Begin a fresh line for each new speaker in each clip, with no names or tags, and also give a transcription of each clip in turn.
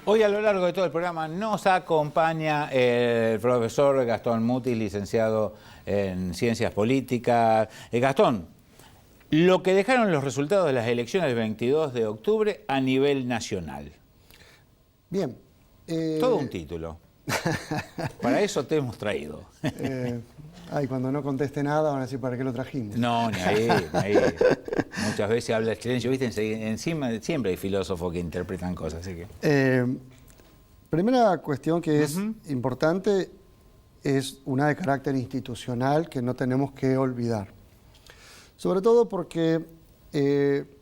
Hoy a lo largo de todo el programa nos acompaña el profesor Gastón Mutis, licenciado en Ciencias Políticas. Gastón, lo que dejaron los resultados de las elecciones del 22 de octubre a nivel nacional.
Bien.
Todo un título. Para eso te hemos traído.
Cuando no conteste nada van a decir ¿para qué lo trajimos?
No, ni ahí, ni ahí. Muchas veces habla el silencio, ¿viste? Encima siempre hay filósofos que interpretan cosas, así que...
Primera cuestión que es importante es una de carácter institucional que no tenemos que olvidar. Sobre todo porque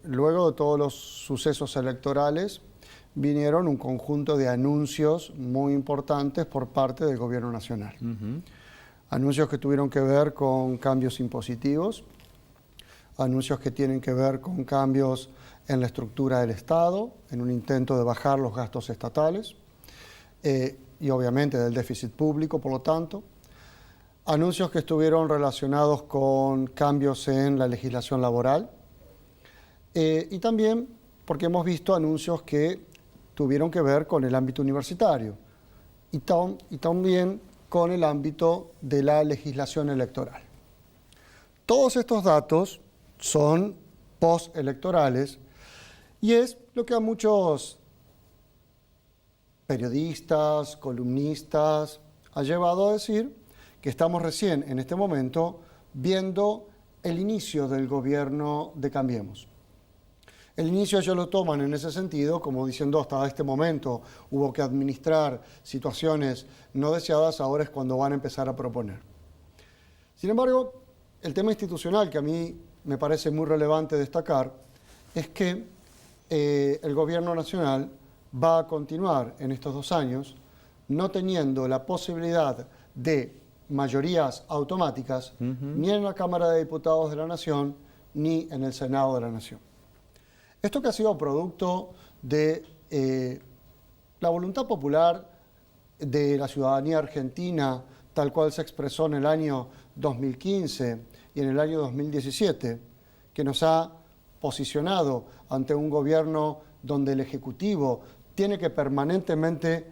luego de todos los sucesos electorales vinieron un conjunto de anuncios muy importantes por parte del Gobierno Nacional. Anuncios que tuvieron que ver con cambios impositivos, anuncios que tienen que ver con cambios en la estructura del Estado, en un intento de bajar los gastos estatales y obviamente del déficit público, por lo tanto. Anuncios que estuvieron relacionados con cambios en la legislación laboral y también porque hemos visto anuncios que tuvieron que ver con el ámbito universitario y también con el ámbito de la legislación electoral. Todos estos datos son postelectorales y es lo que a muchos periodistas, columnistas ha llevado a decir que estamos recién en este momento viendo el inicio del gobierno de Cambiemos. El inicio ellos lo toman en ese sentido, como diciendo hasta este momento hubo que administrar situaciones no deseadas, ahora es cuando van a empezar a proponer. Sin embargo, el tema institucional que a mí me parece muy relevante destacar es que el gobierno nacional va a continuar en estos 2 años no teniendo la posibilidad de mayorías automáticas ni en la Cámara de Diputados de la Nación ni en el Senado de la Nación. Esto que ha sido producto de la voluntad popular de la ciudadanía argentina, tal cual se expresó en el año 2015 y en el año 2017, que nos ha posicionado ante un gobierno donde el Ejecutivo tiene que permanentemente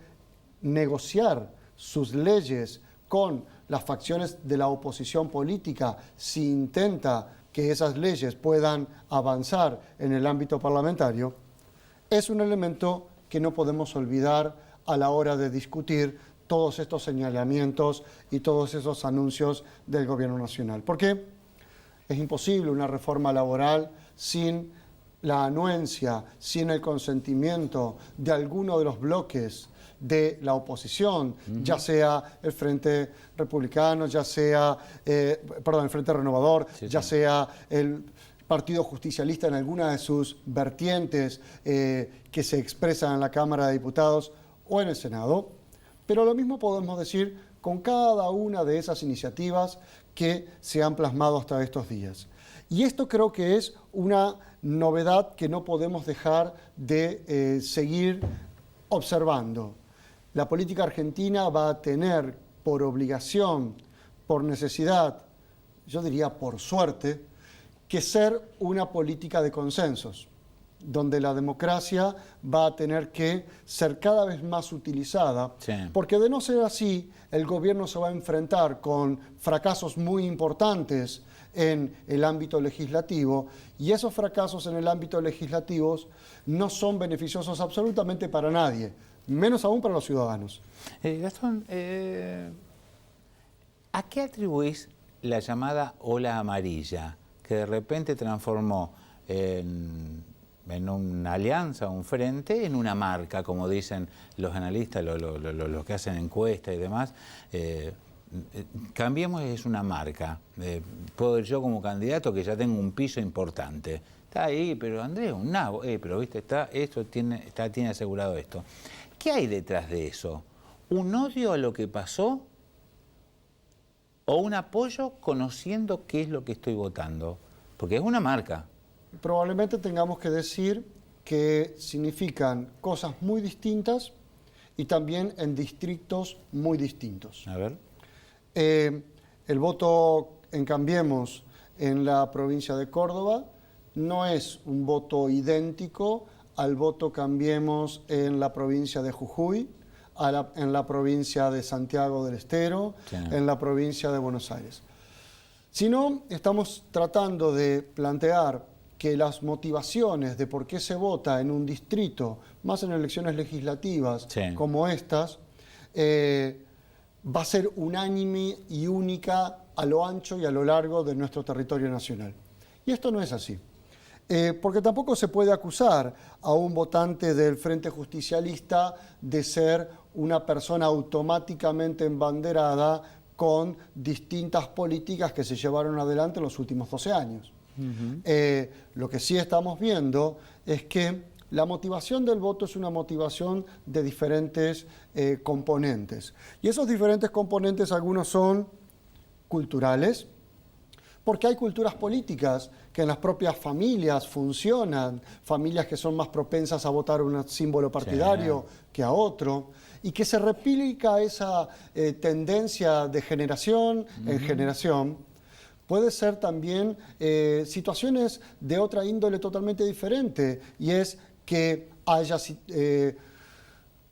negociar sus leyes con las facciones de la oposición política si intenta que esas leyes puedan avanzar en el ámbito parlamentario, es un elemento que no podemos olvidar a la hora de discutir todos estos señalamientos y todos esos anuncios del Gobierno Nacional. Porque es imposible una reforma laboral sin la anuencia, sin el consentimiento de alguno de los bloques de la oposición, ya sea el Frente Republicano, ya sea, el Frente Renovador, sea el Partido Justicialista en alguna de sus vertientes que se expresan en la Cámara de Diputados o en el Senado. Pero lo mismo podemos decir con cada una de esas iniciativas que se han plasmado hasta estos días. Y esto creo que es una novedad que no podemos dejar de seguir observando. La política argentina va a tener por obligación, por necesidad, yo diría por suerte, que ser una política de consensos, donde la democracia va a tener que ser cada vez más utilizada, porque de no ser así, el gobierno se va a enfrentar con fracasos muy importantes en el ámbito legislativo, y esos fracasos en el ámbito legislativo no son beneficiosos absolutamente para nadie, menos aún para los ciudadanos.
Gastón, ¿a qué atribuís la llamada ola amarilla, que de repente transformó en una alianza, un frente, en una marca, como dicen los analistas, los que hacen encuestas y demás? Cambiemos es una marca. Puedo ir yo como candidato que ya tengo un piso importante. Está ahí, pero Andrés, un nabo, pero viste, tiene asegurado esto. ¿Qué hay detrás de eso? ¿Un odio a lo que pasó o un apoyo conociendo qué es lo que estoy votando? Porque es una marca.
Probablemente tengamos que decir que significan cosas muy distintas y también en distritos muy distintos.
A ver.
El voto en Cambiemos en la provincia de Córdoba no es un voto idéntico al voto Cambiemos en la provincia de Jujuy, en la provincia de Santiago del Estero,
Sí.
en la provincia de Buenos Aires. Sino estamos tratando de plantear que las motivaciones de por qué se vota en un distrito, más en elecciones legislativas
Sí.
como estas, va a ser unánime y única a lo ancho y a lo largo de nuestro territorio nacional. Y esto no es así. Porque tampoco se puede acusar a un votante del Frente Justicialista de ser una persona automáticamente embanderada con distintas políticas que se llevaron adelante en los últimos 12 años. Lo que sí estamos viendo es que la motivación del voto es una motivación de diferentes componentes. Y esos diferentes componentes, algunos son culturales, porque hay culturas políticas que en las propias familias funcionan, familias que son más propensas a votar un símbolo partidario que a otro, y que se replica esa tendencia de generación en generación. Puede ser también situaciones de otra índole totalmente diferente, y es que haya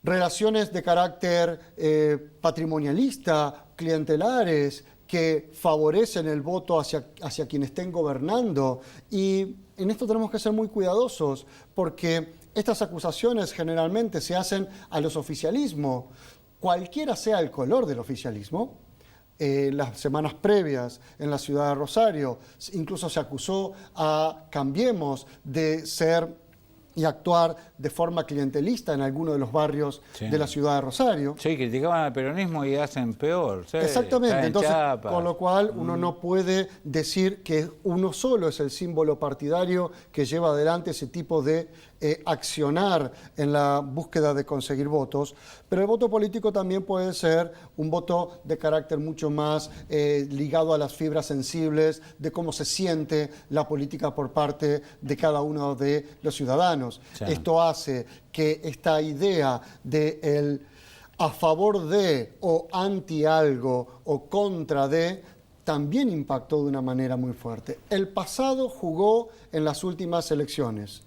relaciones de carácter patrimonialista, clientelares, que favorecen el voto hacia quien estén gobernando. Y en esto tenemos que ser muy cuidadosos, porque estas acusaciones generalmente se hacen a los oficialismos, cualquiera sea el color del oficialismo. Las semanas previas en la ciudad de Rosario, incluso se acusó a Cambiemos de ser y actuar de forma clientelista en alguno de los barrios de la ciudad de Rosario.
Sí, criticaban al peronismo y hacen peor. Sí,
exactamente, entonces,
chapas.
con lo cual uno no puede decir que uno solo es el símbolo partidario que lleva adelante ese tipo de accionar en la búsqueda de conseguir votos, pero el voto político también puede ser un voto de carácter mucho más ligado a las fibras sensibles de cómo se siente la política por parte de cada uno de los ciudadanos. Sí. Esto hace que esta idea de el a favor de o anti algo o contra de también impactó de una manera muy fuerte. El pasado jugó en las últimas elecciones.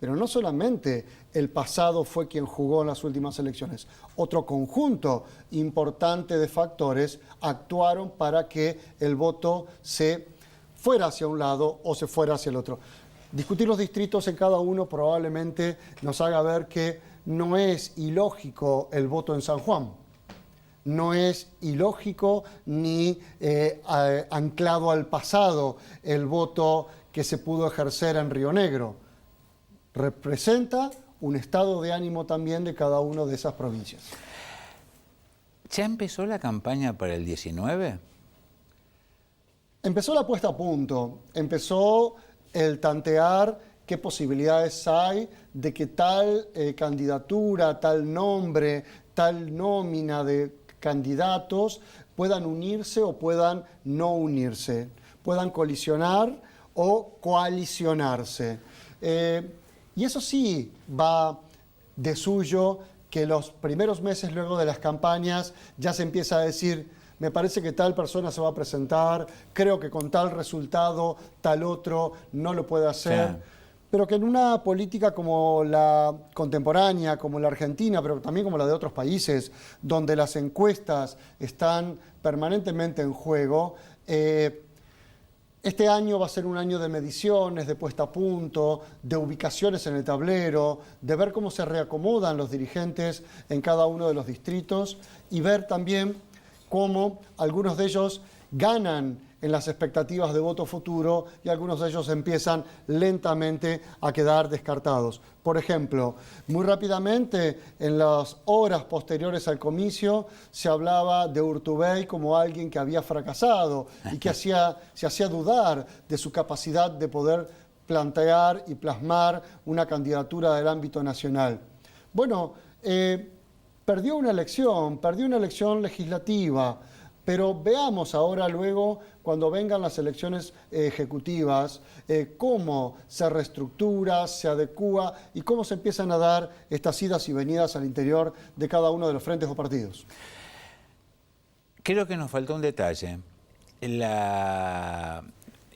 Pero no solamente el pasado fue quien jugó en las últimas elecciones. Otro conjunto importante de factores actuaron para que el voto se fuera hacia un lado o se fuera hacia el otro. Discutir los distritos en cada uno probablemente nos haga ver que no es ilógico el voto en San Juan. No es ilógico ni anclado al pasado el voto que se pudo ejercer en Río Negro. Representa un estado de ánimo también de cada una de esas provincias.
¿Ya empezó la campaña para el 19?
Empezó la puesta a punto, empezó el tantear qué posibilidades hay de que tal candidatura, tal nombre, tal nómina de candidatos puedan unirse o puedan no unirse, puedan colisionar o coalicionarse. Y eso sí va de suyo que los primeros meses luego de las campañas ya se empieza a decir, me parece que tal persona se va a presentar, creo que con tal resultado tal otro no lo puede hacer. Sí. Pero que en una política como la contemporánea, como la Argentina, pero también como la de otros países, donde las encuestas están permanentemente en juego, este año va a ser un año de mediciones, de puesta a punto, de ubicaciones en el tablero, de ver cómo se reacomodan los dirigentes en cada uno de los distritos y ver también cómo algunos de ellos ganan en las expectativas de voto futuro y algunos de ellos empiezan lentamente a quedar descartados. Por ejemplo, muy rápidamente, en las horas posteriores al comicio, se hablaba de Urtubey como alguien que había fracasado y que se hacía dudar de su capacidad de poder plantear y plasmar una candidatura del ámbito nacional. Bueno, perdió una elección legislativa, pero veamos ahora luego, cuando vengan las elecciones ejecutivas, cómo se reestructura, se adecúa y cómo se empiezan a dar estas idas y venidas al interior de cada uno de los frentes o partidos.
Creo que nos faltó un detalle,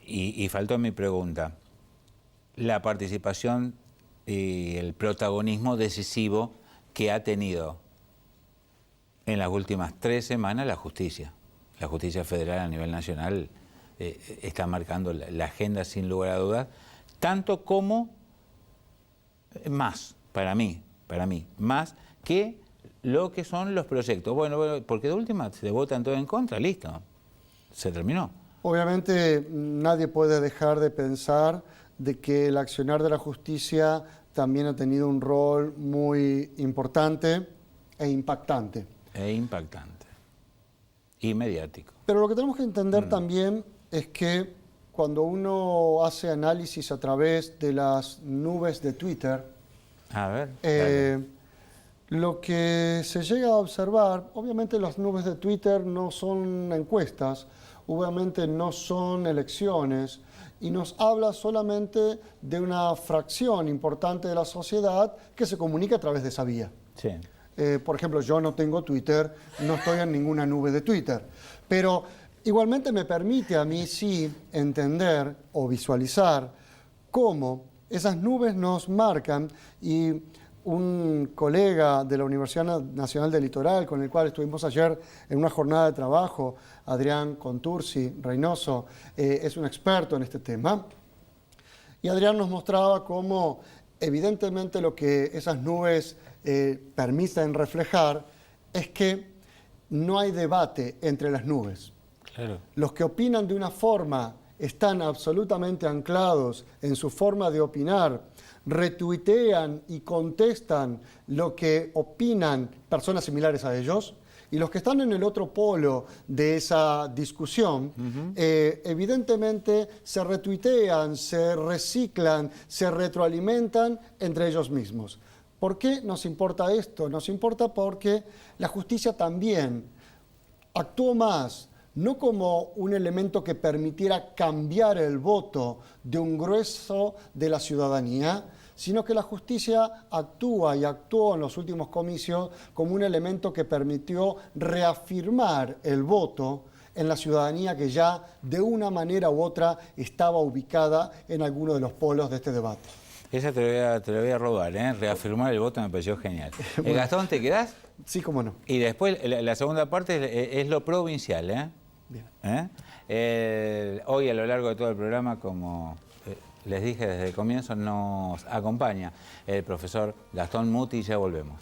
y faltó mi pregunta, la participación y el protagonismo decisivo que ha tenido en las últimas 3 semanas la justicia. La justicia federal a nivel nacional está marcando la agenda sin lugar a dudas, tanto como más, para mí, más que lo que son los proyectos. Bueno, porque de última se votan todo en contra, listo, se terminó.
Obviamente nadie puede dejar de pensar de que el accionar de la justicia también ha tenido un rol muy importante e impactante.
Y mediático.
Pero lo que tenemos que entender también es que cuando uno hace análisis a través de las nubes de Twitter,
a ver,
lo que se llega a observar, obviamente las nubes de Twitter no son encuestas, obviamente no son elecciones, y nos habla solamente de una fracción importante de la sociedad que se comunica a través de esa vía.
Sí.
Por ejemplo, yo no tengo Twitter, no estoy en ninguna nube de Twitter, pero igualmente me permite a mí sí entender o visualizar cómo esas nubes nos marcan. Y un colega de la Universidad Nacional del Litoral, con el cual estuvimos ayer en una jornada de trabajo, Adrián Contursi Reynoso, es un experto en este tema. Y Adrián nos mostraba cómo evidentemente lo que esas nubes permiten reflejar es que no hay debate entre las nubes.
Claro.
Los que opinan de una forma están absolutamente anclados en su forma de opinar, retuitean y contestan lo que opinan personas similares a ellos, y los que están en el otro polo de esa discusión, evidentemente se retuitean, se reciclan, se retroalimentan entre ellos mismos. ¿Por qué nos importa esto? Nos importa porque la justicia también actuó más, no como un elemento que permitiera cambiar el voto de un grueso de la ciudadanía, sino que la justicia actúa y actuó en los últimos comicios como un elemento que permitió reafirmar el voto en la ciudadanía que ya de una manera u otra estaba ubicada en alguno de los polos de este debate.
Esa te lo voy a robar, ¿eh? Reafirmar el voto me pareció genial. Bueno. Gastón, ¿te quedás?
Sí, cómo no.
Y después la segunda parte es lo provincial, ¿eh?
Bien.
Hoy a lo largo de todo el programa, como les dije desde el comienzo, nos acompaña el profesor Gastón Muti y ya volvemos.